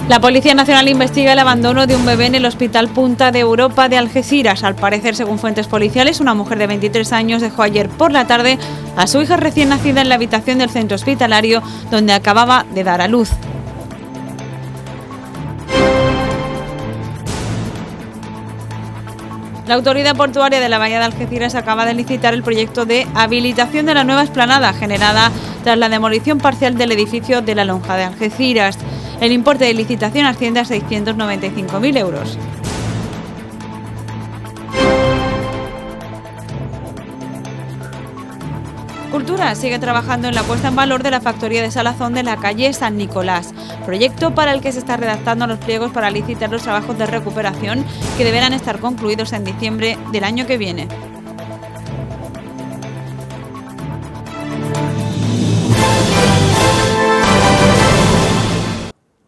La Policía Nacional investiga el abandono de un bebé en el Hospital Punta de Europa de Algeciras. Al parecer, según fuentes policiales, una mujer de 23 años dejó ayer por la tarde a su hija recién nacida en la habitación del centro hospitalario donde acababa de dar a luz. La Autoridad Portuaria de la Bahía de Algeciras acaba de licitar el proyecto de habilitación de la nueva explanada generada tras la demolición parcial del edificio de la Lonja de Algeciras. El importe de licitación asciende a 695.000 euros. Cultura sigue trabajando en la puesta en valor de la factoría de Salazón de la calle San Nicolás, proyecto para el que se está redactando los pliegos para licitar los trabajos de recuperación que deberán estar concluidos en diciembre del año que viene.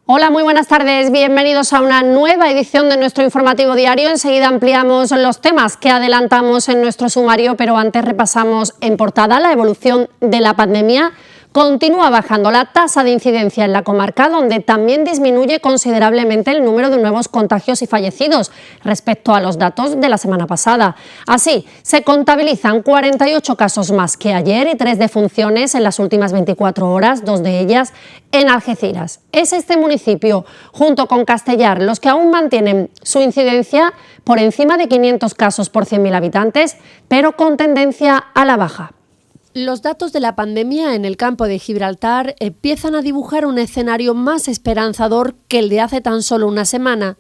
Hola, muy buenas tardes. Bienvenidos a una nueva edición de nuestro informativo diario. Enseguida ampliamos los temas que adelantamos en nuestro sumario, pero antes repasamos en portada la evolución de la pandemia. Continúa bajando la tasa de incidencia en la comarca, donde también disminuye considerablemente el número de nuevos contagios y fallecidos respecto a los datos de la semana pasada. Así, se contabilizan 48 casos más que ayer y 3 defunciones en las últimas 24 horas, 2 de ellas en Algeciras. Es este municipio, junto con Castellar, los que aún mantienen su incidencia por encima de 500 casos por 100.000 habitantes, pero con tendencia a la baja. Los datos de la pandemia en el campo de Gibraltar empiezan a dibujar un escenario más esperanzador que el de hace tan solo una semana.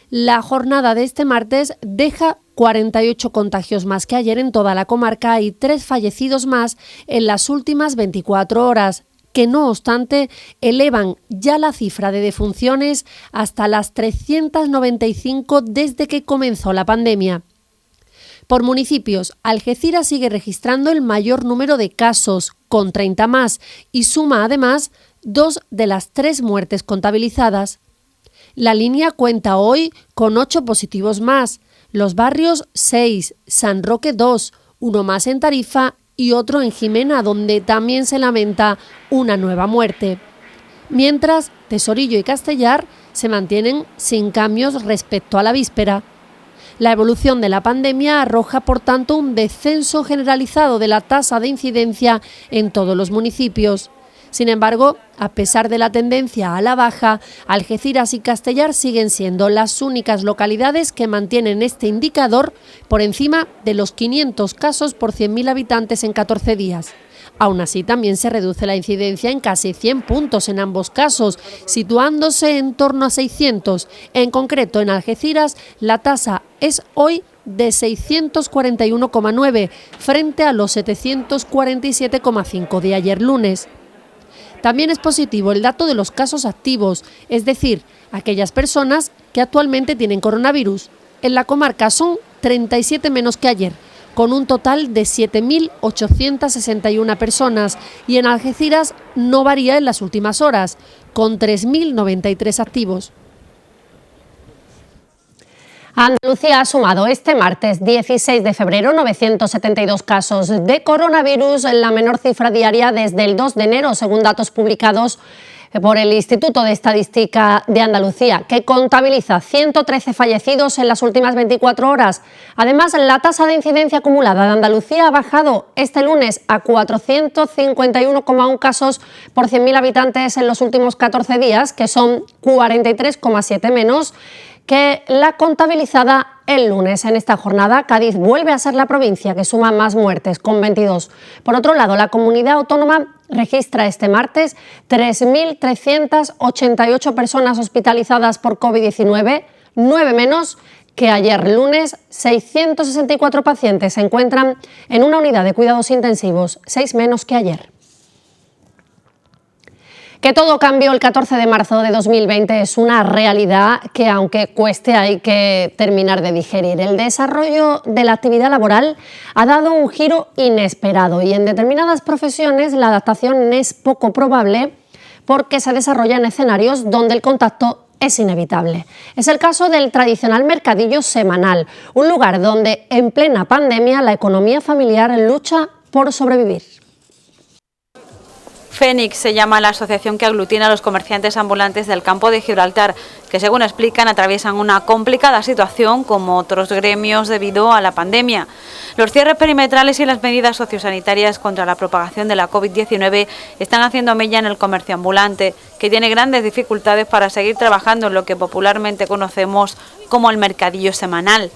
La jornada de este martes deja 48 contagios más que ayer en toda la comarca y 3 fallecidos más en las últimas 24 horas, que no obstante elevan ya la cifra de defunciones hasta las 395 desde que comenzó la pandemia. Por municipios, Algeciras sigue registrando el mayor número de casos, con 30 más, y suma además 2 de las 3 muertes contabilizadas. La Línea cuenta hoy con 8 positivos más, Los Barrios 6, San Roque 2, uno más en Tarifa y otro en Jimena, donde también se lamenta una nueva muerte. Mientras, Tesorillo y Castellar se mantienen sin cambios respecto a la víspera. La evolución de la pandemia arroja, por tanto, un descenso generalizado de la tasa de incidencia en todos los municipios. Sin embargo, a pesar de la tendencia a la baja, Algeciras y Castellar siguen siendo las únicas localidades que mantienen este indicador por encima de los 500 casos por 100.000 habitantes en 14 días. Aún así, también se reduce la incidencia en casi 100 puntos en ambos casos, situándose en torno a 600. En concreto, en Algeciras, la tasa es hoy de 641,9 frente a los 747,5 de ayer lunes. También es positivo el dato de los casos activos, es decir, aquellas personas que actualmente tienen coronavirus. En la comarca son 37 menos que ayer, con un total de 7.861 personas, y en Algeciras no varía en las últimas horas, con 3.093 activos. Andalucía ha sumado este martes 16 de febrero 972 casos de coronavirus, la menor cifra diaria desde el 2 de enero, según datos publicados por el Instituto de Estadística de Andalucía, que contabiliza 113 fallecidos en las últimas 24 horas. Además, la tasa de incidencia acumulada de Andalucía ha bajado este lunes a 451,1 casos por 100.000 habitantes en los últimos 14 días, que son 43,7 menos que la contabilizada el lunes. En esta jornada, Cádiz vuelve a ser la provincia que suma más muertes, con 22. Por otro lado, la comunidad autónoma registra este martes 3.388 personas hospitalizadas por COVID-19, 9 menos que ayer lunes. 664 pacientes se encuentran en una unidad de cuidados intensivos, 6 menos que ayer. Que todo cambió el 14 de marzo de 2020 es una realidad que, aunque cueste, hay que terminar de digerir. El desarrollo de la actividad laboral ha dado un giro inesperado y en determinadas profesiones la adaptación es poco probable porque se desarrolla en escenarios donde el contacto es inevitable. Es el caso del tradicional mercadillo semanal, un lugar donde en plena pandemia la economía familiar lucha por sobrevivir. Fénix se llama la asociación que aglutina a los comerciantes ambulantes del campo de Gibraltar, que según explican atraviesan una complicada situación como otros gremios debido a la pandemia. Los cierres perimetrales y las medidas sociosanitarias contra la propagación de la COVID-19 están haciendo mella en el comercio ambulante, que tiene grandes dificultades para seguir trabajando en lo que popularmente conocemos como el mercadillo semanal.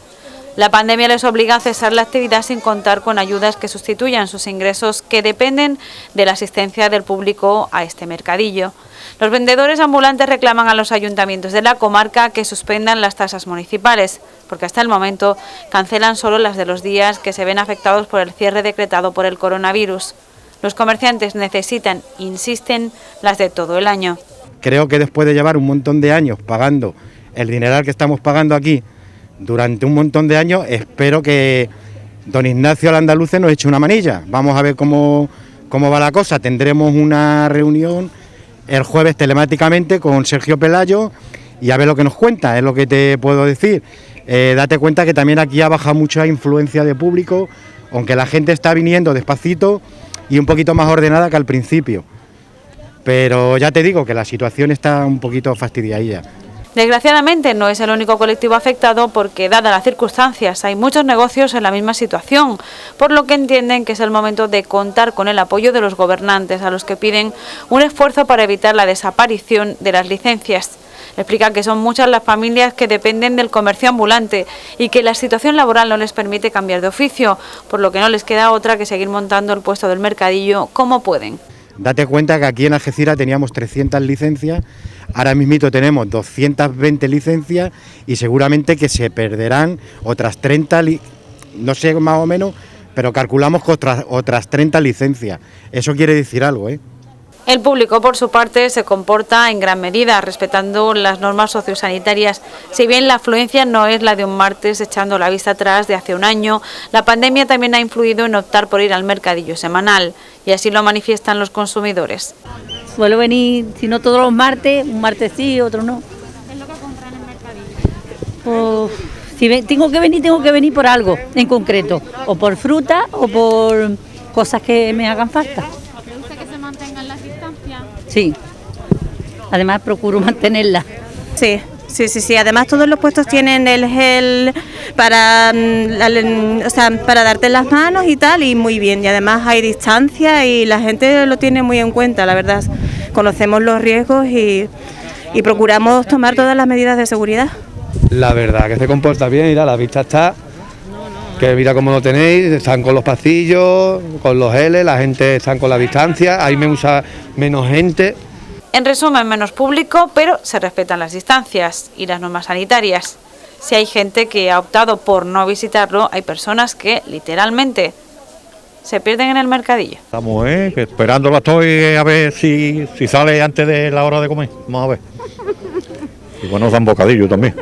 La pandemia les obliga a cesar la actividad sin contar con ayudas que sustituyan sus ingresos, que dependen de la asistencia del público a este mercadillo. Los vendedores ambulantes reclaman a los ayuntamientos de la comarca que suspendan las tasas municipales, porque hasta el momento cancelan solo las de los días que se ven afectados por el cierre decretado por el coronavirus. Los comerciantes necesitan, insisten, las de todo el año. Creo que después de llevar un montón de años pagando el dineral que estamos pagando aquí, durante un montón de años, espero que don Ignacio al Andaluce nos eche una manilla. Vamos a ver cómo va la cosa. Tendremos una reunión el jueves telemáticamente con Sergio Pelayo y a ver lo que nos cuenta, es lo que te puedo decir. Date cuenta que también aquí ha bajado mucha influencia de público, aunque la gente está viniendo despacito y un poquito más ordenada que al principio. Pero ya te digo que la situación está un poquito fastidiadilla. Desgraciadamente no es el único colectivo afectado porque, dadas las circunstancias, hay muchos negocios en la misma situación, por lo que entienden que es el momento de contar con el apoyo de los gobernantes, a los que piden un esfuerzo para evitar la desaparición de las licencias. Explica que son muchas las familias que dependen del comercio ambulante y que la situación laboral no les permite cambiar de oficio, por lo que no les queda otra que seguir montando el puesto del mercadillo como pueden. Date cuenta que aquí en Algeciras teníamos 300 licencias, ahora mismito tenemos 220 licencias y seguramente que se perderán otras 30, no sé más o menos, pero calculamos que otras 30 licencias. Eso quiere decir algo, ¿eh? El público, por su parte, se comporta en gran medida, respetando las normas sociosanitarias. Si bien la afluencia no es la de un martes, echando la vista atrás de hace un año, la pandemia también ha influido en optar por ir al mercadillo semanal, y así lo manifiestan los consumidores. Suelo venir, si no todos los martes, un martes sí, otro no. ¿Qué es lo que compran en el mercadillo? Pues, si tengo que venir por algo en concreto, o por fruta o por cosas que me hagan falta. ¿Le gusta que se mantengan las distancias? Sí, además procuro mantenerla. Sí. Además todos los puestos tienen el gel para darte las manos y tal, y muy bien. Y además hay distancia y la gente lo tiene muy en cuenta, la verdad. Conocemos los riesgos y procuramos tomar todas las medidas de seguridad. La verdad que se comporta bien, mira, la vista está, que mira cómo lo tenéis, están con los pasillos, con los geles, la gente está con la distancia, hay menos gente. En resumen, menos público, pero se respetan las distancias y las normas sanitarias. Si hay gente que ha optado por no visitarlo, hay personas que literalmente se pierden en el mercadillo. Estamos esperándola, estoy a ver si sale antes de la hora de comer. Vamos a ver. Y bueno, dan bocadillo también.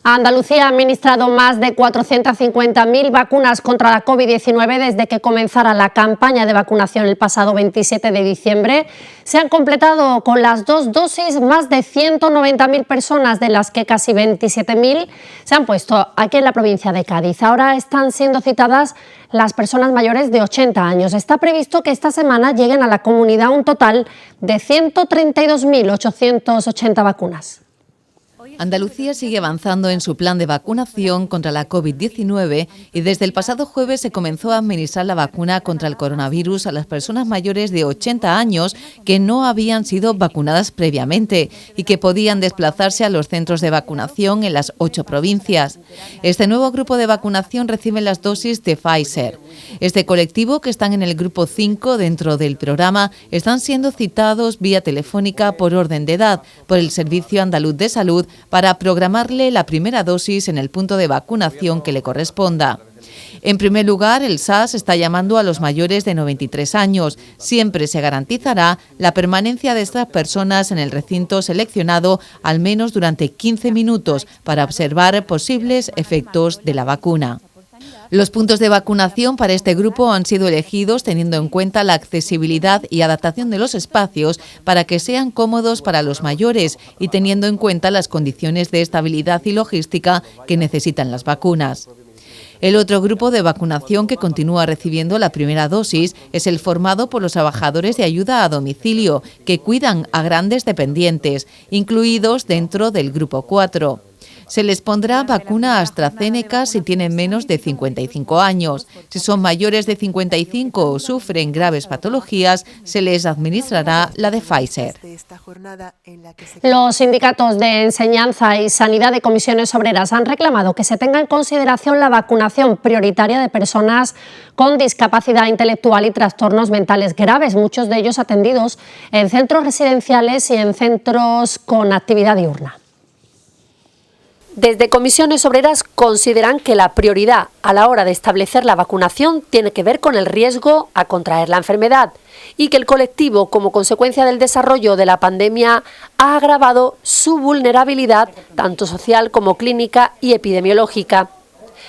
Andalucía ha administrado más de 450.000 vacunas contra la COVID-19 desde que comenzara la campaña de vacunación el pasado 27 de diciembre. Se han completado con las 2 dosis más de 190.000 personas, de las que casi 27.000 se han puesto aquí en la provincia de Cádiz. Ahora están siendo citadas las personas mayores de 80 años. Está previsto que esta semana lleguen a la comunidad un total de 132.880 vacunas. Andalucía sigue avanzando en su plan de vacunación contra la COVID-19 y desde el pasado jueves se comenzó a administrar la vacuna contra el coronavirus a las personas mayores de 80 años que no habían sido vacunadas previamente y que podían desplazarse a los centros de vacunación en las 8 provincias. Este nuevo grupo de vacunación recibe las dosis de Pfizer. Este colectivo, que están en el grupo 5 dentro del programa, están siendo citados vía telefónica por orden de edad por el Servicio Andaluz de Salud para programarle la primera dosis en el punto de vacunación que le corresponda. En primer lugar, el SAS está llamando a los mayores de 93 años. Siempre se garantizará la permanencia de estas personas en el recinto seleccionado al menos durante 15 minutos para observar posibles efectos de la vacuna. Los puntos de vacunación para este grupo han sido elegidos teniendo en cuenta la accesibilidad y adaptación de los espacios para que sean cómodos para los mayores y teniendo en cuenta las condiciones de estabilidad y logística que necesitan las vacunas. El otro grupo de vacunación que continúa recibiendo la primera dosis es el formado por los trabajadores de ayuda a domicilio, que cuidan a grandes dependientes, incluidos dentro del grupo 4. Se les pondrá vacuna AstraZeneca si tienen menos de 55 años. Si son mayores de 55 o sufren graves patologías, se les administrará la de Pfizer. Los sindicatos de enseñanza y sanidad de comisiones obreras han reclamado que se tenga en consideración la vacunación prioritaria de personas con discapacidad intelectual y trastornos mentales graves, muchos de ellos atendidos en centros residenciales y en centros con actividad diurna. Desde comisiones obreras consideran que la prioridad a la hora de establecer la vacunación tiene que ver con el riesgo a contraer la enfermedad y que el colectivo, como consecuencia del desarrollo de la pandemia, ha agravado su vulnerabilidad tanto social como clínica y epidemiológica.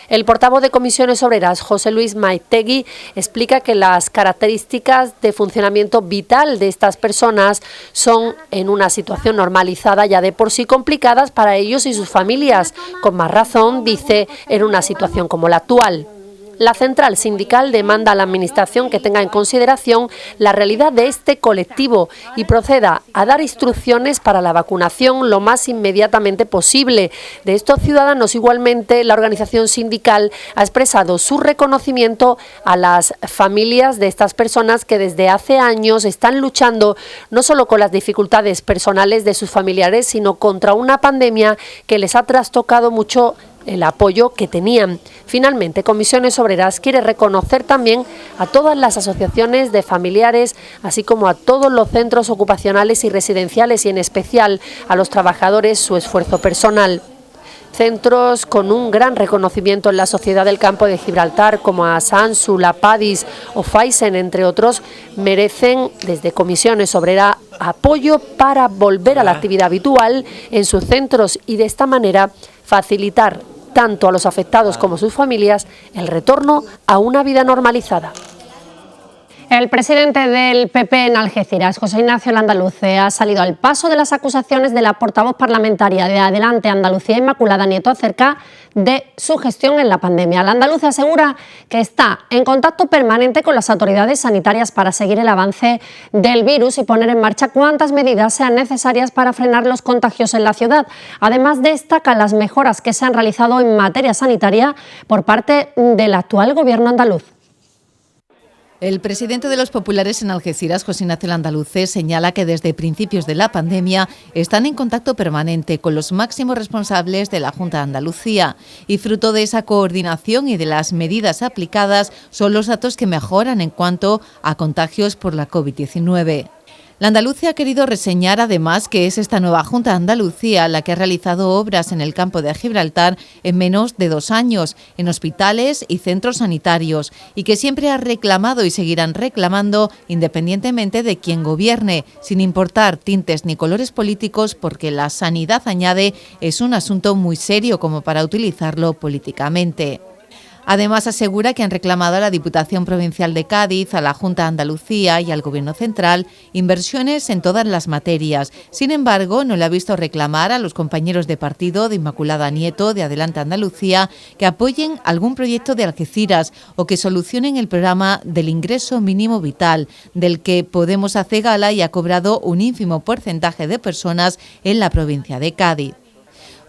El portavoz de Comisiones Obreras, José Luis Maitegui, explica que las características de funcionamiento vital de estas personas son, en una situación normalizada, ya de por sí complicadas para ellos y sus familias. Con más razón, dice, en una situación como la actual. La central sindical demanda a la Administración que tenga en consideración la realidad de este colectivo y proceda a dar instrucciones para la vacunación lo más inmediatamente posible. De estos ciudadanos, igualmente, la organización sindical ha expresado su reconocimiento a las familias de estas personas que desde hace años están luchando no solo con las dificultades personales de sus familiares, sino contra una pandemia que les ha trastocado mucho el apoyo que tenían. Finalmente, Comisiones Obreras quiere reconocer también a todas las asociaciones de familiares, así como a todos los centros ocupacionales y residenciales y en especial a los trabajadores su esfuerzo personal. Centros con un gran reconocimiento en la sociedad del campo de Gibraltar, como Asansu, La Padis o Faisen, entre otros, merecen desde Comisiones Obreras apoyo para volver a la actividad habitual en sus centros y de esta manera facilitar tanto a los afectados como a sus familias el retorno a una vida normalizada. El presidente del PP en Algeciras, José Ignacio Landaluce, ha salido al paso de las acusaciones de la portavoz parlamentaria de Adelante Andalucía, Inmaculada Nieto, acerca de su gestión en la pandemia. Landaluce asegura que está en contacto permanente con las autoridades sanitarias para seguir el avance del virus y poner en marcha cuantas medidas sean necesarias para frenar los contagios en la ciudad. Además, destaca las mejoras que se han realizado en materia sanitaria por parte del actual gobierno andaluz. El presidente de los populares en Algeciras, José Ignacio Landaluce, señala que desde principios de la pandemia están en contacto permanente con los máximos responsables de la Junta de Andalucía y fruto de esa coordinación y de las medidas aplicadas son los datos que mejoran en cuanto a contagios por la COVID-19. Landaluce ha querido reseñar además que es esta nueva Junta de Andalucía la que ha realizado obras en el campo de Gibraltar en menos de 2 años, en hospitales y centros sanitarios, y que siempre ha reclamado y seguirán reclamando independientemente de quién gobierne, sin importar tintes ni colores políticos, porque la sanidad, añade, es un asunto muy serio como para utilizarlo políticamente. Además, asegura que han reclamado a la Diputación Provincial de Cádiz, a la Junta de Andalucía y al Gobierno Central inversiones en todas las materias. Sin embargo, no le ha visto reclamar a los compañeros de partido de Inmaculada Nieto, de Adelante Andalucía, que apoyen algún proyecto de Algeciras o que solucionen el programa del ingreso mínimo vital, del que Podemos hace gala y ha cobrado un ínfimo porcentaje de personas en la provincia de Cádiz.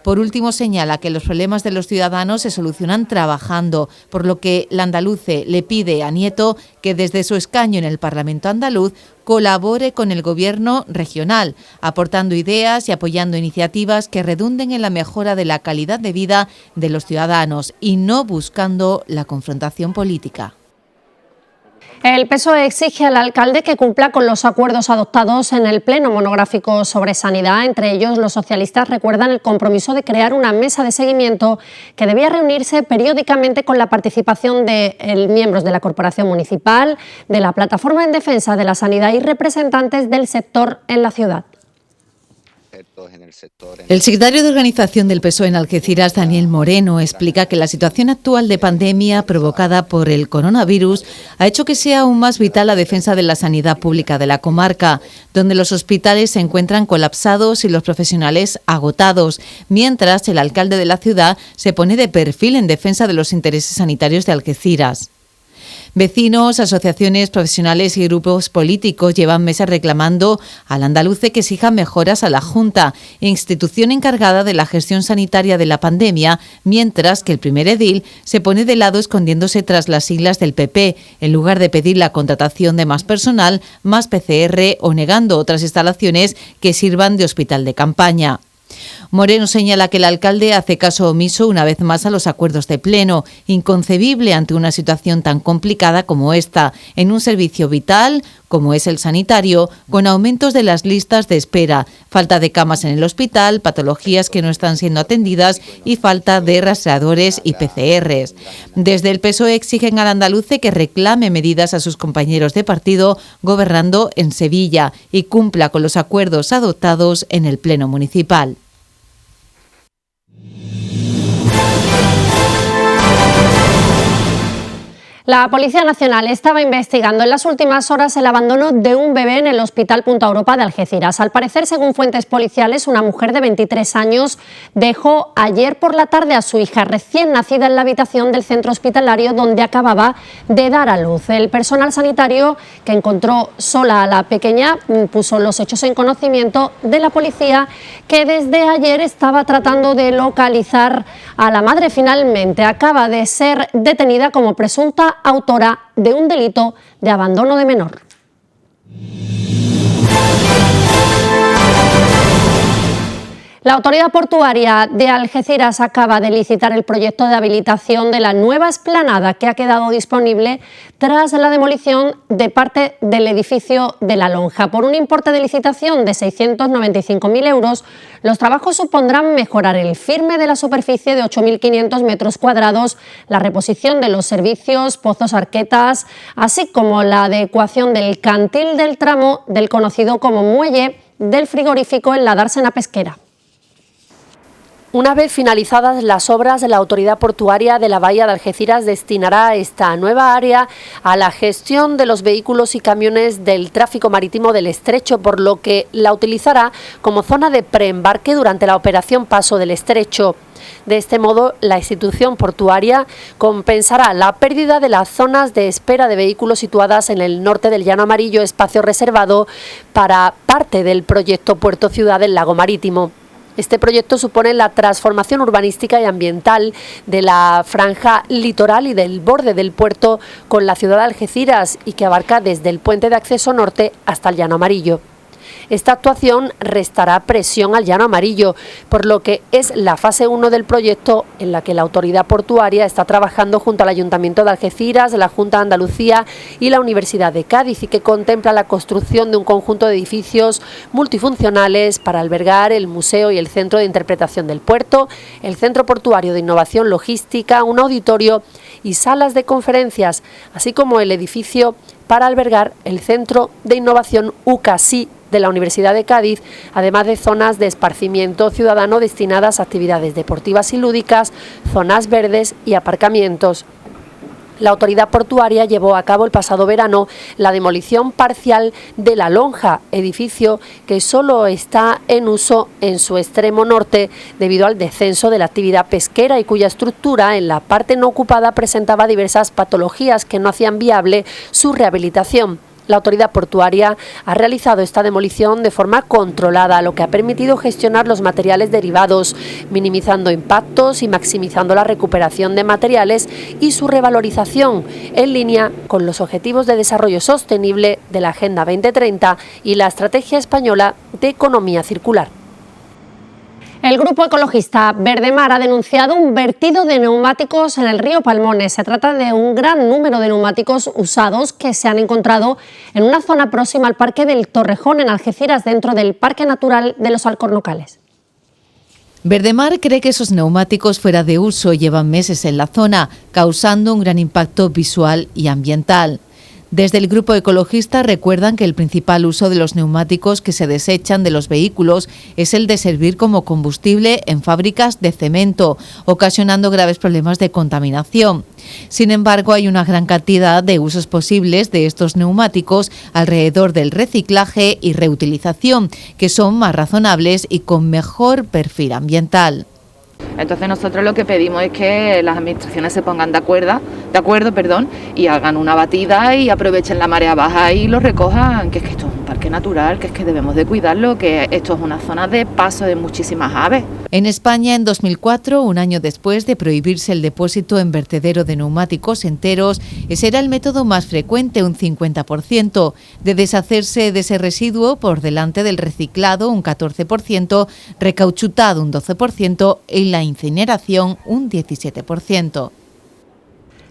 Por último, señala que los problemas de los ciudadanos se solucionan trabajando, por lo que Landaluce le pide a Nieto que desde su escaño en el Parlamento andaluz colabore con el Gobierno regional, aportando ideas y apoyando iniciativas que redunden en la mejora de la calidad de vida de los ciudadanos y no buscando la confrontación política. El PSOE exige al alcalde que cumpla con los acuerdos adoptados en el Pleno monográfico sobre sanidad. Entre ellos, los socialistas recuerdan el compromiso de crear una mesa de seguimiento que debía reunirse periódicamente con la participación de miembros de la Corporación Municipal, de la Plataforma en Defensa de la Sanidad y representantes del sector en la ciudad. El secretario de Organización del PSOE en Algeciras, Daniel Moreno, explica que la situación actual de pandemia provocada por el coronavirus ha hecho que sea aún más vital la defensa de la sanidad pública de la comarca, donde los hospitales se encuentran colapsados y los profesionales agotados, mientras el alcalde de la ciudad se pone de perfil en defensa de los intereses sanitarios de Algeciras. Vecinos, asociaciones profesionales y grupos políticos llevan meses reclamando al andaluce que exija mejoras a la Junta, institución encargada de la gestión sanitaria de la pandemia, mientras que el primer edil se pone de lado escondiéndose tras las siglas del PP, en lugar de pedir la contratación de más personal, más PCR o negando otras instalaciones que sirvan de hospital de campaña. Moreno señala que el alcalde hace caso omiso una vez más a los acuerdos de pleno, inconcebible ante una situación tan complicada como esta, en un servicio vital, como es el sanitario, con aumentos de las listas de espera, falta de camas en el hospital, patologías que no están siendo atendidas y falta de rastreadores y PCRs. Desde el PSOE exigen al andaluce que reclame medidas a sus compañeros de partido gobernando en Sevilla y cumpla con los acuerdos adoptados en el pleno municipal. La Policía Nacional estaba investigando en las últimas horas el abandono de un bebé en el Hospital Punta Europa de Algeciras. Al parecer, según fuentes policiales, una mujer de 23 años dejó ayer por la tarde a su hija recién nacida en la habitación del centro hospitalario donde acababa de dar a luz. El personal sanitario, que encontró sola a la pequeña, puso los hechos en conocimiento de la policía, que desde ayer estaba tratando de localizar a la madre. Finalmente acaba de ser detenida como presunta autora de un delito de abandono de menor. La Autoridad Portuaria de Algeciras acaba de licitar el proyecto de habilitación de la nueva explanada que ha quedado disponible tras la demolición de parte del edificio de La Lonja. Por un importe de licitación de 695.000 euros, los trabajos supondrán mejorar el firme de la superficie de 8.500 metros cuadrados, la reposición de los servicios, pozos, arquetas, así como la adecuación del cantil del tramo del conocido como muelle del frigorífico en la dársena pesquera. Una vez finalizadas las obras, la Autoridad Portuaria de la Bahía de Algeciras destinará esta nueva área a la gestión de los vehículos y camiones del tráfico marítimo del Estrecho, por lo que la utilizará como zona de preembarque durante la operación Paso del Estrecho. De este modo, la institución portuaria compensará la pérdida de las zonas de espera de vehículos situadas en el norte del Llano Amarillo, espacio reservado para parte del proyecto Puerto Ciudad del Lago Marítimo. Este proyecto supone la transformación urbanística y ambiental de la franja litoral y del borde del puerto con la ciudad de Algeciras y que abarca desde el puente de acceso norte hasta el Llano Amarillo. Esta actuación restará presión al Llano Amarillo, por lo que es la fase 1 del proyecto en la que la Autoridad Portuaria está trabajando junto al Ayuntamiento de Algeciras, la Junta de Andalucía y la Universidad de Cádiz, y que contempla la construcción de un conjunto de edificios multifuncionales para albergar el museo y el centro de interpretación del puerto, el Centro Portuario de Innovación Logística, un auditorio y salas de conferencias, así como el edificio para albergar el Centro de Innovación UCASI de la Universidad de Cádiz, además de zonas de esparcimiento ciudadano destinadas a actividades deportivas y lúdicas, zonas verdes y aparcamientos. La Autoridad Portuaria llevó a cabo el pasado verano la demolición parcial de La Lonja, edificio que solo está en uso en su extremo norte debido al descenso de la actividad pesquera y cuya estructura en la parte no ocupada presentaba diversas patologías que no hacían viable su rehabilitación. La Autoridad Portuaria ha realizado esta demolición de forma controlada, lo que ha permitido gestionar los materiales derivados, minimizando impactos y maximizando la recuperación de materiales y su revalorización, en línea con los Objetivos de Desarrollo Sostenible de la Agenda 2030 y la Estrategia Española de Economía Circular. El grupo ecologista Verdemar ha denunciado un vertido de neumáticos en el río Palmones. Se trata de un gran número de neumáticos usados que se han encontrado en una zona próxima al Parque del Torrejón, en Algeciras, dentro del Parque Natural de los Alcornocales. Verdemar cree que esos neumáticos fuera de uso llevan meses en la zona, causando un gran impacto visual y ambiental. Desde el grupo ecologista recuerdan que el principal uso de los neumáticos que se desechan de los vehículos es el de servir como combustible en fábricas de cemento, ocasionando graves problemas de contaminación. Sin embargo, hay una gran cantidad de usos posibles de estos neumáticos alrededor del reciclaje y reutilización, que son más razonables y con mejor perfil ambiental. Entonces nosotros lo que pedimos es que las administraciones se pongan de acuerdo, y hagan una batida y aprovechen la marea baja y lo recojan, que es que esto es un parque natural, que es que debemos de cuidarlo, que esto es una zona de paso de muchísimas aves. En España, en 2004, un año después de prohibirse el depósito en vertedero de neumáticos enteros, ese era el método más frecuente, un 50%, de deshacerse de ese residuo por delante del reciclado, un 14%, recauchutado, un 12%, y la incineración, un 17%.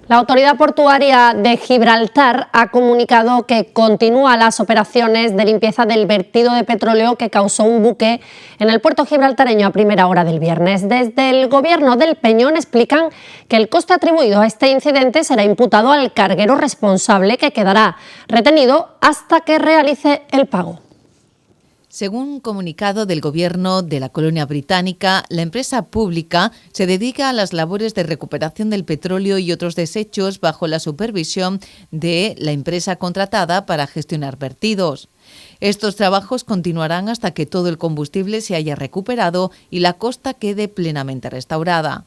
La Autoridad Portuaria de Gibraltar ha comunicado que continúa las operaciones de limpieza del vertido de petróleo que causó un buque en el puerto gibraltareño a primera hora del viernes. Desde el Gobierno del Peñón explican que el coste atribuido a este incidente será imputado al carguero responsable, que quedará retenido hasta que realice el pago. Según un comunicado del Gobierno de la colonia británica, la empresa pública se dedica a las labores de recuperación del petróleo y otros desechos bajo la supervisión de la empresa contratada para gestionar vertidos. Estos trabajos continuarán hasta que todo el combustible se haya recuperado y la costa quede plenamente restaurada.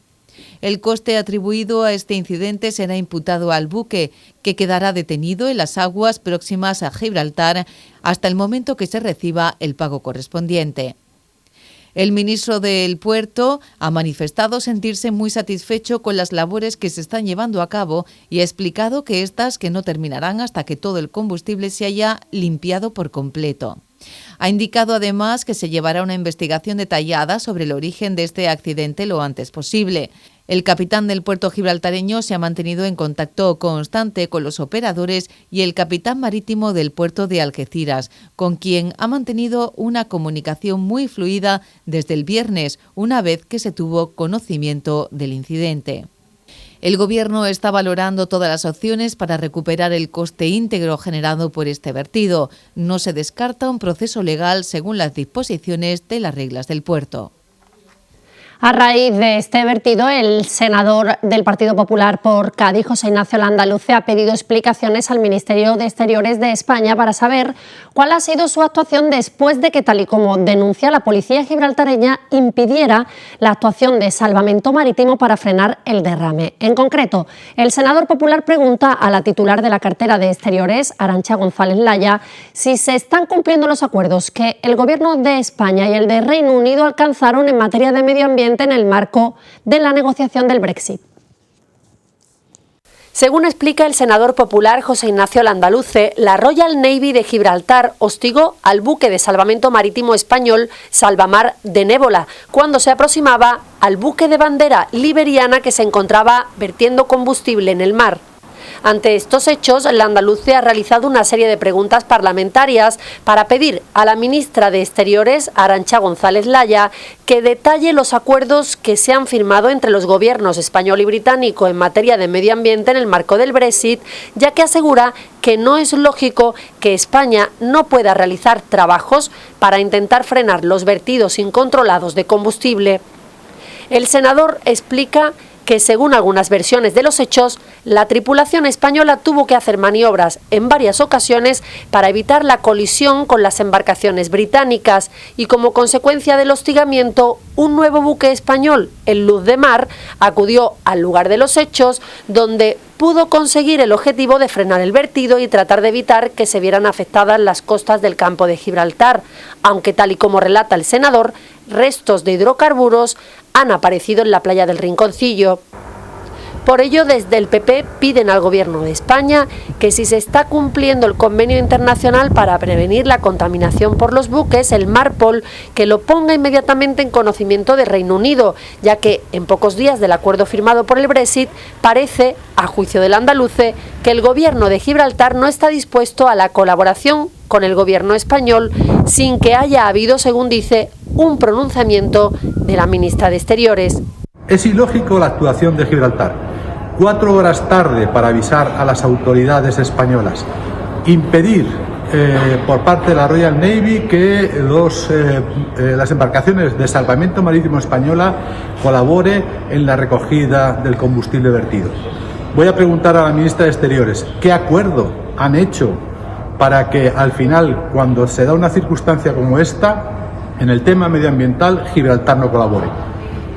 El coste atribuido a este incidente será imputado al buque, que quedará detenido en las aguas próximas a Gibraltar hasta el momento que se reciba el pago correspondiente. El ministro del Puerto ha manifestado sentirse muy satisfecho con las labores que se están llevando a cabo y ha explicado que estas que no terminarán hasta que todo el combustible se haya limpiado por completo. Ha indicado además que se llevará una investigación detallada sobre el origen de este accidente lo antes posible. El capitán del puerto gibraltareño se ha mantenido en contacto constante con los operadores y el capitán marítimo del puerto de Algeciras, con quien ha mantenido una comunicación muy fluida desde el viernes, una vez que se tuvo conocimiento del incidente. El Gobierno está valorando todas las opciones para recuperar el coste íntegro generado por este vertido. No se descarta un proceso legal según las disposiciones de las reglas del puerto. A raíz de este vertido, el senador del Partido Popular por Cádiz, José Ignacio Landaluce, ha pedido explicaciones al Ministerio de Exteriores de España para saber cuál ha sido su actuación después de que, tal y como denuncia la policía gibraltareña, impidiera la actuación de Salvamento Marítimo para frenar el derrame. En concreto, el senador popular pregunta a la titular de la cartera de Exteriores, Arantxa González Laya, si se están cumpliendo los acuerdos que el Gobierno de España y el de Reino Unido alcanzaron en materia de medio ambiente en el marco de la negociación del Brexit. Según explica el senador popular José Ignacio Landaluce, la Royal Navy de Gibraltar hostigó al buque de salvamento marítimo español Salvamar de Névola cuando se aproximaba al buque de bandera liberiana que se encontraba vertiendo combustible en el mar. Ante estos hechos, Landaluce ha realizado una serie de preguntas parlamentarias para pedir a la ministra de Exteriores, Arantxa González Laya, que detalle los acuerdos que se han firmado entre los gobiernos español y británico en materia de medio ambiente en el marco del Brexit, ya que asegura que no es lógico que España no pueda realizar trabajos para intentar frenar los vertidos incontrolados de combustible. El senador explica que, según algunas versiones de los hechos, la tripulación española tuvo que hacer maniobras en varias ocasiones para evitar la colisión con las embarcaciones británicas y, como consecuencia del hostigamiento, un nuevo buque español, el Luz de Mar, acudió al lugar de los hechos, donde pudo conseguir el objetivo de frenar el vertido y tratar de evitar que se vieran afectadas las costas del campo de Gibraltar, aunque, tal y como relata el senador, restos de hidrocarburos han aparecido en la playa del Rinconcillo. Por ello, desde el PP piden al Gobierno de España que, si se está cumpliendo el convenio internacional para prevenir la contaminación por los buques, el MARPOL, que lo ponga inmediatamente en conocimiento de Reino Unido, ya que en pocos días del acuerdo firmado por el Brexit parece, a juicio del Landaluce, que el Gobierno de Gibraltar no está dispuesto a la colaboración con el Gobierno español sin que haya habido, según dice, un pronunciamiento de la ministra de Exteriores. Es ilógico la actuación de Gibraltar. 4 horas tarde para avisar a las autoridades españolas, impedir por parte de la Royal Navy que las embarcaciones de salvamento marítimo española colabore en la recogida del combustible vertido. Voy a preguntar a la ministra de Exteriores, ¿qué acuerdo han hecho para que al final, cuando se da una circunstancia como esta, en el tema medioambiental, Gibraltar no colabore?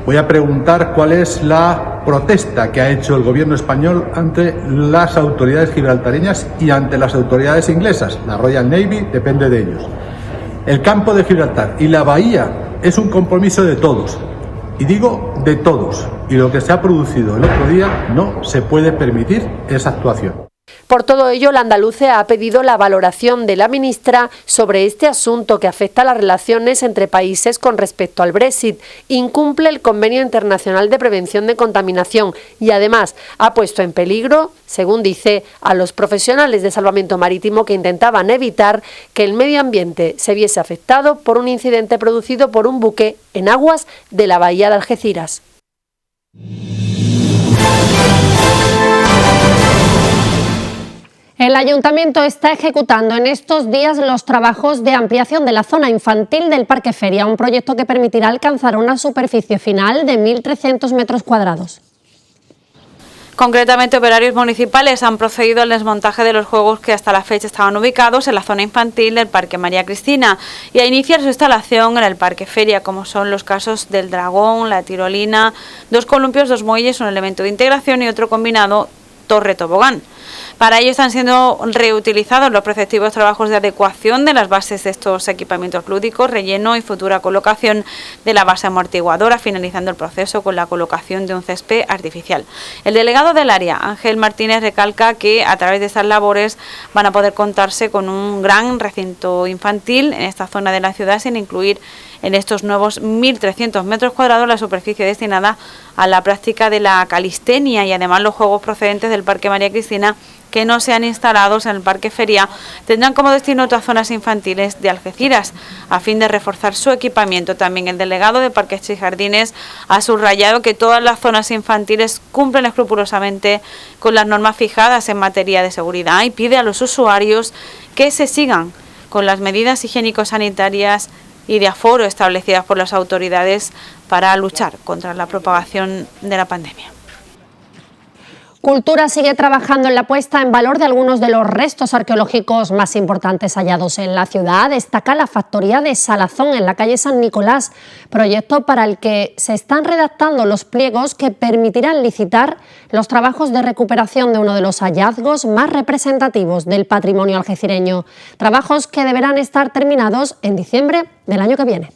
Voy a preguntar cuál es la protesta que ha hecho el gobierno español ante las autoridades gibraltareñas y ante las autoridades inglesas. La Royal Navy depende de ellos. El campo de Gibraltar y la bahía es un compromiso de todos. Y digo de todos. Y lo que se ha producido el otro día no se puede permitir esa actuación. Por todo ello, la andaluza ha pedido la valoración de la ministra sobre este asunto que afecta a las relaciones entre países con respecto al Brexit, incumple el Convenio Internacional de Prevención de Contaminación y además ha puesto en peligro, según dice, a los profesionales de salvamento marítimo que intentaban evitar que el medio ambiente se viese afectado por un incidente producido por un buque en aguas de la bahía de Algeciras. El Ayuntamiento está ejecutando en estos días los trabajos de ampliación de la zona infantil del Parque Feria, un proyecto que permitirá alcanzar una superficie final de 1.300 metros cuadrados. Concretamente, operarios municipales han procedido al desmontaje de los juegos que hasta la fecha estaban ubicados en la zona infantil del Parque María Cristina y a iniciar su instalación en el Parque Feria, como son los casos del dragón, la tirolina, 2 columpios, 2 muelles, un elemento de integración y otro combinado torre tobogán. Para ello están siendo reutilizados los preceptivos trabajos de adecuación de las bases de estos equipamientos lúdicos, relleno y futura colocación de la base amortiguadora, finalizando el proceso con la colocación de un césped artificial. El delegado del área, Ángel Martínez, recalca que a través de estas labores van a poder contarse con un gran recinto infantil en esta zona de la ciudad, sin incluir en estos nuevos 1.300 metros cuadrados la superficie destinada a la práctica de la calistenia y además los juegos procedentes del Parque María Cristina que no sean instalados en el Parque Feria tendrán como destino otras zonas infantiles de Algeciras, a fin de reforzar su equipamiento. También el delegado de Parques y Jardines ha subrayado que todas las zonas infantiles cumplen escrupulosamente con las normas fijadas en materia de seguridad y pide a los usuarios que se sigan con las medidas higiénico-sanitarias y de aforo establecidas por las autoridades para luchar contra la propagación de la pandemia. Cultura sigue trabajando en la puesta en valor de algunos de los restos arqueológicos más importantes hallados en la ciudad. Destaca la factoría de Salazón en la calle San Nicolás, proyecto para el que se están redactando los pliegos que permitirán licitar los trabajos de recuperación de uno de los hallazgos más representativos del patrimonio algecireño. Trabajos que deberán estar terminados en diciembre del año que viene.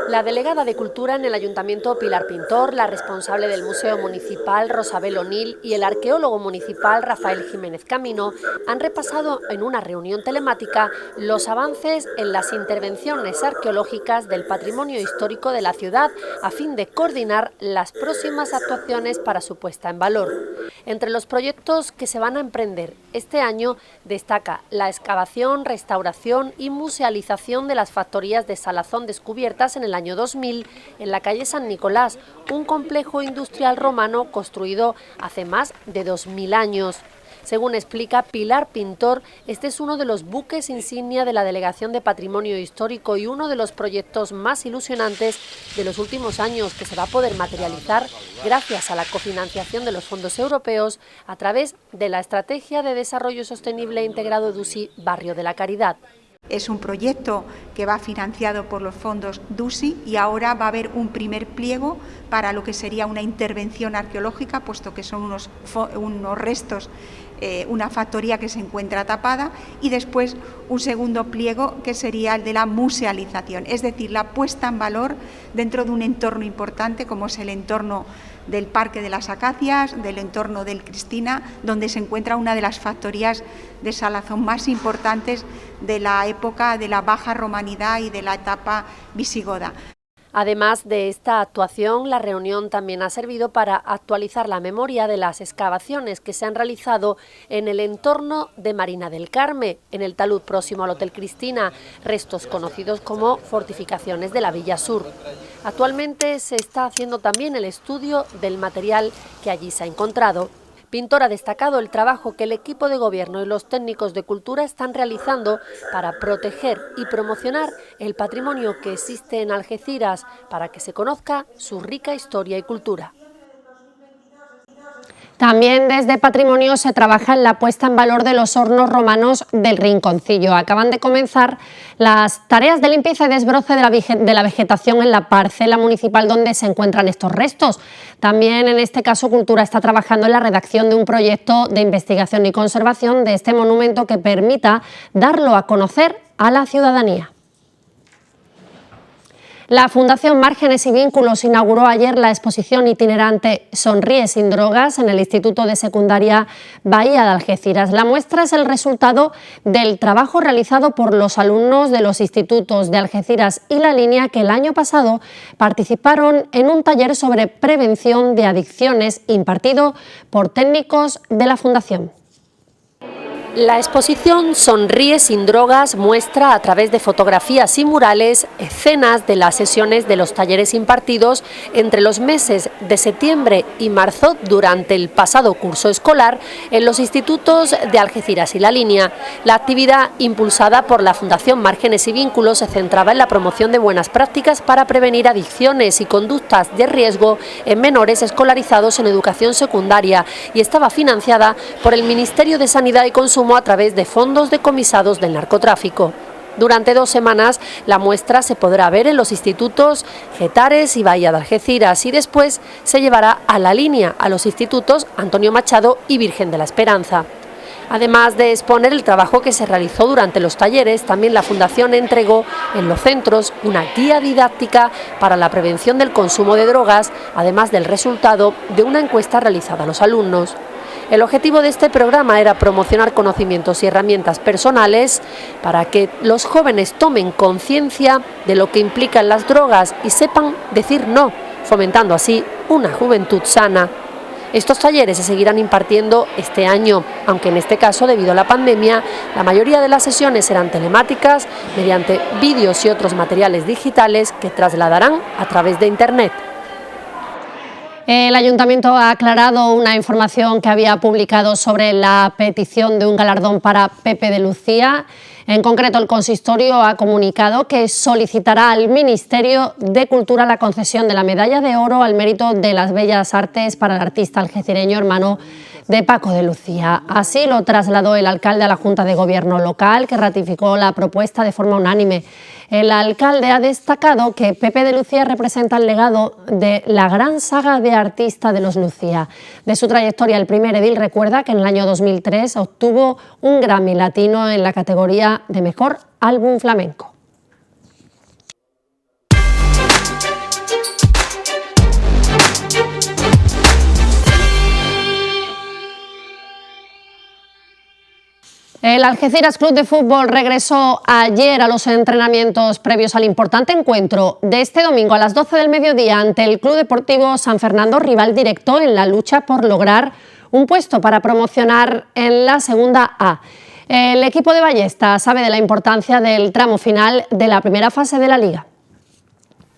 La delegada de Cultura en el Ayuntamiento, Pilar Pintor, la responsable del Museo Municipal, Rosabel O'Neill, y el arqueólogo municipal, Rafael Jiménez Camino, han repasado en una reunión telemática los avances en las intervenciones arqueológicas del patrimonio histórico de la ciudad a fin de coordinar las próximas actuaciones para su puesta en valor. Entre los proyectos que se van a emprender este año destaca la excavación, restauración y musealización de las factorías de Salazón descubiertas en el año 2000 en la calle San Nicolás, un complejo industrial romano construido hace más de 2000 años. Según explica Pilar Pintor, este es uno de los buques insignia de la Delegación de Patrimonio Histórico y uno de los proyectos más ilusionantes de los últimos años que se va a poder materializar gracias a la cofinanciación de los fondos europeos a través de la Estrategia de Desarrollo Sostenible Integrado DUSI Barrio de la Caridad. Es un proyecto que va financiado por los fondos DUSI y ahora va a haber un primer pliego para lo que sería una intervención arqueológica, puesto que son unos restos, una factoría que se encuentra tapada, y después un segundo pliego que sería el de la musealización, es decir, la puesta en valor dentro de un entorno importante como es el entorno del Parque de las Acacias, del entorno del Cristina, donde se encuentra una de las factorías de Salazón más importantes de la época de la Baja Romanidad y de la etapa visigoda. Además de esta actuación, la reunión también ha servido para actualizar la memoria de las excavaciones que se han realizado en el entorno de Marina del Carme, en el talud próximo al Hotel Cristina, restos conocidos como fortificaciones de la Villa Sur. Actualmente se está haciendo también el estudio del material que allí se ha encontrado. Pintor ha destacado el trabajo que el equipo de gobierno y los técnicos de cultura están realizando para proteger y promocionar el patrimonio que existe en Algeciras, para que se conozca su rica historia y cultura. También desde Patrimonio se trabaja en la puesta en valor de los hornos romanos del Rinconcillo. Acaban de comenzar las tareas de limpieza y desbroce de la vegetación en la parcela municipal donde se encuentran estos restos. También en este caso Cultura está trabajando en la redacción de un proyecto de investigación y conservación de este monumento que permita darlo a conocer a la ciudadanía. La Fundación Márgenes y Vínculos inauguró ayer la exposición itinerante Sonríe sin drogas en el Instituto de Secundaria Bahía de Algeciras. La muestra es el resultado del trabajo realizado por los alumnos de los institutos de Algeciras y La Línea, que el año pasado participaron en un taller sobre prevención de adicciones impartido por técnicos de la Fundación. La exposición Sonríe sin drogas muestra a través de fotografías y murales escenas de las sesiones de los talleres impartidos entre los meses de septiembre y marzo durante el pasado curso escolar en los institutos de Algeciras y La Línea. La actividad impulsada por la Fundación Márgenes y Vínculos se centraba en la promoción de buenas prácticas para prevenir adicciones y conductas de riesgo en menores escolarizados en educación secundaria y estaba financiada por el Ministerio de Sanidad y Consumo a través de fondos decomisados del narcotráfico. Durante 2 semanas la muestra se podrá ver en los institutos Getares y Bahía de Algeciras y después se llevará a La Línea, a los institutos Antonio Machado y Virgen de la Esperanza. Además de exponer el trabajo que se realizó durante los talleres, también la Fundación entregó en los centros una guía didáctica para la prevención del consumo de drogas, además del resultado de una encuesta realizada a los alumnos. El objetivo de este programa era promocionar conocimientos y herramientas personales para que los jóvenes tomen conciencia de lo que implican las drogas y sepan decir no, fomentando así una juventud sana. Estos talleres se seguirán impartiendo este año, aunque en este caso, debido a la pandemia, la mayoría de las sesiones serán telemáticas mediante vídeos y otros materiales digitales que trasladarán a través de Internet. El Ayuntamiento ha aclarado una información que había publicado sobre la petición de un galardón para Pepe de Lucía. En concreto, el consistorio ha comunicado que solicitará al Ministerio de Cultura la concesión de la Medalla de Oro al Mérito de las Bellas Artes para el artista algecireño hermano de Paco de Lucía. Así lo trasladó el alcalde a la Junta de Gobierno local, que ratificó la propuesta de forma unánime. El alcalde ha destacado que Pepe de Lucía representa el legado de la gran saga de artista de los Lucía. De su trayectoria, el primer edil recuerda que en el año 2003 obtuvo un Grammy Latino en la categoría de Mejor Álbum Flamenco. El Algeciras Club de Fútbol regresó ayer a los entrenamientos previos al importante encuentro de este domingo a las 12 del mediodía ante el Club Deportivo San Fernando, rival directo en la lucha por lograr un puesto para promocionar en la segunda A. El equipo de Ballesta sabe de la importancia del tramo final de la primera fase de la Liga.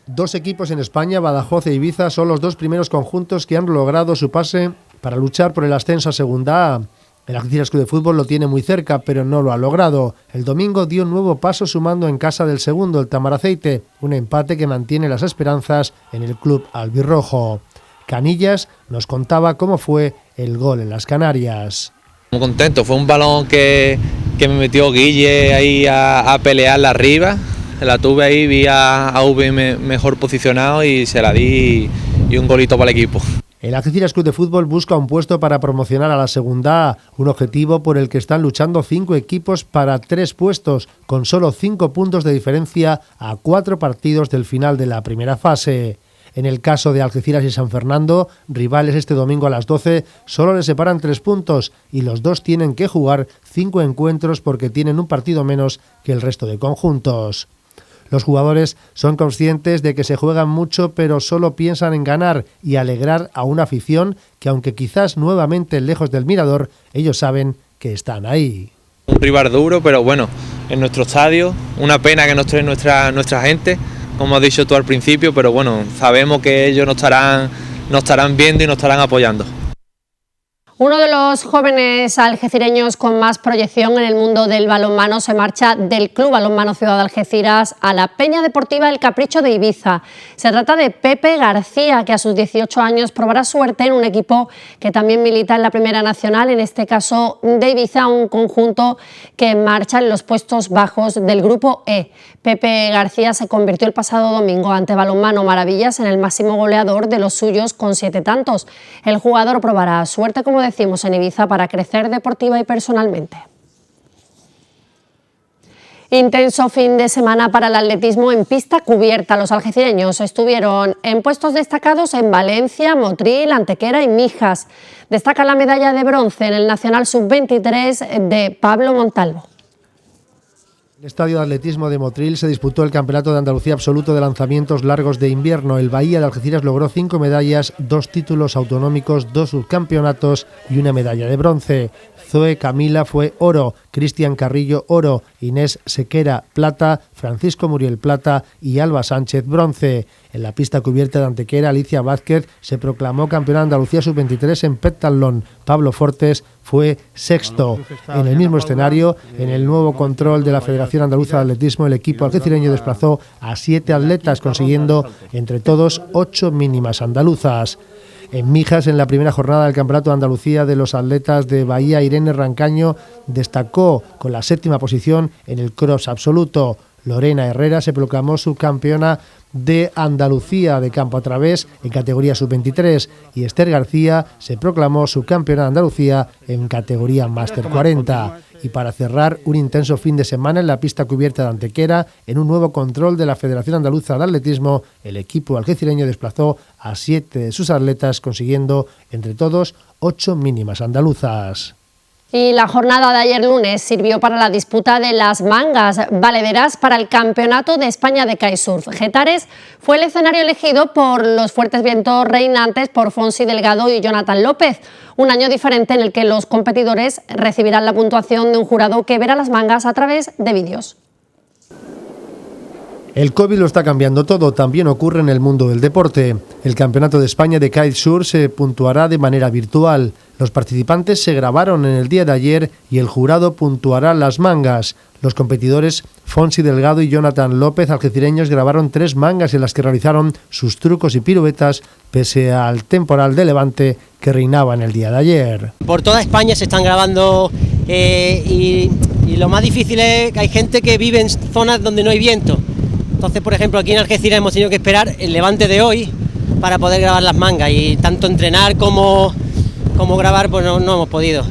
2 equipos en España, Badajoz e Ibiza, son los 2 primeros conjuntos que han logrado su pase para luchar por el ascenso a segunda A. El Algeciras Club de Fútbol lo tiene muy cerca, pero no lo ha logrado. El domingo dio un nuevo paso sumando en casa del segundo, el Tamaraceite, un empate que mantiene las esperanzas en el club albirrojo. Canillas nos contaba cómo fue el gol en las Canarias. Muy contento, fue un balón que me metió Guille ahí a pelearla arriba. La tuve ahí, vi a V mejor posicionado y se la di y un golito para el equipo. El Algeciras Club de Fútbol busca un puesto para promocionar a la segunda A, un objetivo por el que están luchando 5 equipos para 3 puestos, con solo 5 puntos de diferencia a 4 partidos del final de la primera fase. En el caso de Algeciras y San Fernando, rivales este domingo a las 12, solo les separan 3 puntos y los 2 tienen que jugar 5 encuentros porque tienen un partido menos que el resto de conjuntos. Los jugadores son conscientes de que se juegan mucho, pero solo piensan en ganar y alegrar a una afición que, aunque quizás nuevamente lejos del mirador, ellos saben que están ahí. Un rival duro, pero bueno, en nuestro estadio, una pena que no esté nuestra gente, como has dicho tú al principio, pero bueno, sabemos que ellos nos estarán viendo y nos estarán apoyando. Uno de los jóvenes algecireños con más proyección en el mundo del balonmano se marcha del Club Balonmano Ciudad de Algeciras a la Peña Deportiva El Capricho de Ibiza. Se trata de Pepe García, que a sus 18 años probará suerte en un equipo que también milita en la Primera Nacional, en este caso de Ibiza, un conjunto que marcha en los puestos bajos del Grupo E. Pepe García se convirtió el pasado domingo ante Balonmano Maravillas en el máximo goleador de los suyos con 7 tantos. El jugador probará suerte, como decimos, en Ibiza para crecer deportiva y personalmente. Intenso fin de semana para el atletismo en pista cubierta. Los algecireños estuvieron en puestos destacados en Valencia, Motril, Antequera y Mijas. Destaca la medalla de bronce en el Nacional Sub-23 de Pablo Montalvo. En el estadio de atletismo de Motril se disputó el Campeonato de Andalucía Absoluto de Lanzamientos Largos de Invierno. El Bahía de Algeciras logró 5 medallas, 2 títulos autonómicos, 2 subcampeonatos y una medalla de bronce. Zoe Camila fue oro, Cristian Carrillo oro, Inés Sequera plata, Francisco Muriel plata y Alba Sánchez bronce. En la pista cubierta de Antequera, Alicia Vázquez se proclamó campeona de Andalucía Sub-23 en pentatlón. Pablo Fortes fue sexto. En el mismo escenario, en el nuevo control de la Federación Andaluza de Atletismo, el equipo algecireño desplazó a 7 atletas, consiguiendo entre todos 8 mínimas andaluzas. En Mijas, en la primera jornada del Campeonato de Andalucía de los atletas de Bahía, Irene Rancaño destacó con la 7ª posición en el cross absoluto. Lorena Herrera se proclamó subcampeona de Andalucía de campo a través en categoría sub-23 y Esther García se proclamó subcampeona de Andalucía en categoría Máster 40. Y para cerrar, un intenso fin de semana en la pista cubierta de Antequera, en un nuevo control de la Federación Andaluza de Atletismo, el equipo algecireño desplazó a 7 de sus atletas, consiguiendo entre todos 8 mínimas andaluzas. Y la jornada de ayer lunes sirvió para la disputa de las mangas valederas para el Campeonato de España de Kitesurf. Getares fue el escenario elegido por los fuertes vientos reinantes por Fonsi Delgado y Jonathan López. Un año diferente en el que los competidores recibirán la puntuación de un jurado que verá las mangas a través de vídeos. El COVID lo está cambiando todo, también ocurre en el mundo del deporte. El Campeonato de España de Kitesurf se puntuará de manera virtual. Los participantes se grabaron en el día de ayer y el jurado puntuará las mangas. Los competidores Fonsi Delgado y Jonathan López, algecireños, grabaron 3 mangas en las que realizaron sus trucos y piruetas pese al temporal de levante que reinaba en el día de ayer. Por toda España se están grabando y lo más difícil es que hay gente que vive en zonas donde no hay viento. Entonces, por ejemplo, aquí en Algeciras hemos tenido que esperar el levante de hoy para poder grabar las mangas y tanto entrenar como grabar pues no hemos podido.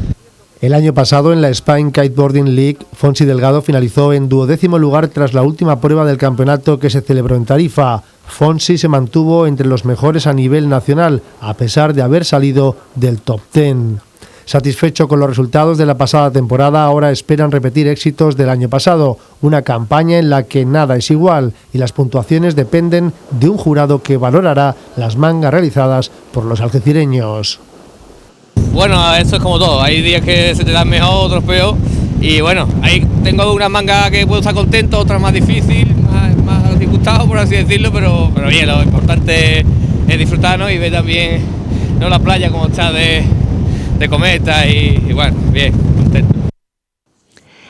El año pasado en la Spain Kiteboarding League, Fonsi Delgado finalizó en 12º lugar tras la última prueba del campeonato que se celebró en Tarifa. Fonsi se mantuvo entre los mejores a nivel nacional, a pesar de haber salido del top 10. Satisfecho con los resultados de la pasada temporada, ahora esperan repetir éxitos del año pasado, una campaña en la que nada es igual y las puntuaciones dependen de un jurado que valorará las mangas realizadas por los algecireños. Bueno, esto es como todo, hay días que se te dan mejor, otros peor, y bueno, ahí tengo unas mangas que puedo estar contento, otras más difícil, más disgustado por así decirlo, pero bien, lo importante es disfrutar, ¿no? Y ver también, ¿no?, la playa como está de cometa y bueno, bien, contento.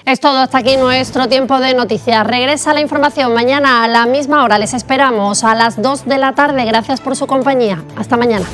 Es todo, hasta aquí nuestro tiempo de noticias. Regresa la información mañana a la misma hora. Les esperamos a las 2 de la tarde. Gracias por su compañía. Hasta mañana.